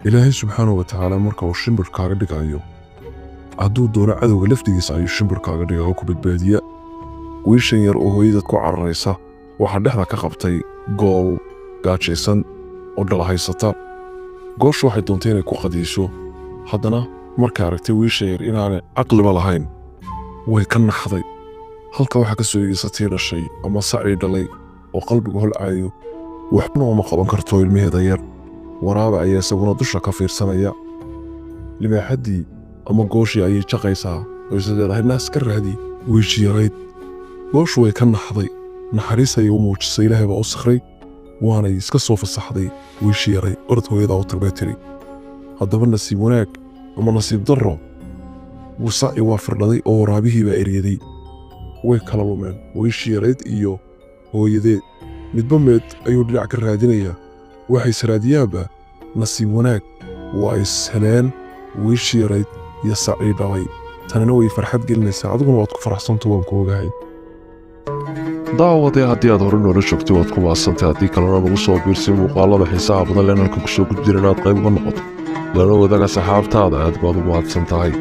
إلهي سبحانه وتعالى مركا وشمبر كاغدك أيو عدو دورة عدو لفتيس أيو شمبر كاغدك أيو كبدبادية ويشن ير oo hooyada ku cararaysa waxa dhexda ka qabtay gool gaajaysan oo dhal haysata goosh waxay doontay inay ku qadiiso haddana markay aragtay wiisha yar inaanay caqliba lahayn way ka naxday halka waxa ka soo yeesatay dhashay ama sacay dhalay oo qalbigu holcayo waxna uma qaban karto ilmaheeda yar waraaba ayaa isaguna dusha ka fiirsanaya libaaxadii ama gooshii ayay jaqaysaa oo isleedahay naas ka raadi wiishi yarayd goosh way ka naxday naxariis ayay u muujisay ilaahay baa u sakhray waanay iska soo fasaxday wiishi yaray orod hooyada u tarbay tiri haddaba nasiib wanaag ama nasiib darro وصاعي وافردي أو رابيه بأريدي وكلا لومن ويشي يريد إيو هو يدي متبمد أيو دلعك الرادينية وحي سراديابا نصيب وناك وايس هلان ويشي يريد يسعي داوي تنانوي فرحات قلني ساعدون وادكو فرحسنتو وانكو قاعد daawadee haddii aad hore noola joogtay waad ku maadsantahay haddii kalena lagu soo biirsin muuqaalada xiisaha badan leenanka ku soo gudbin inaad qayb uga noqoto lana wadaaga saxaabtaada aad baad u mahadsan tahay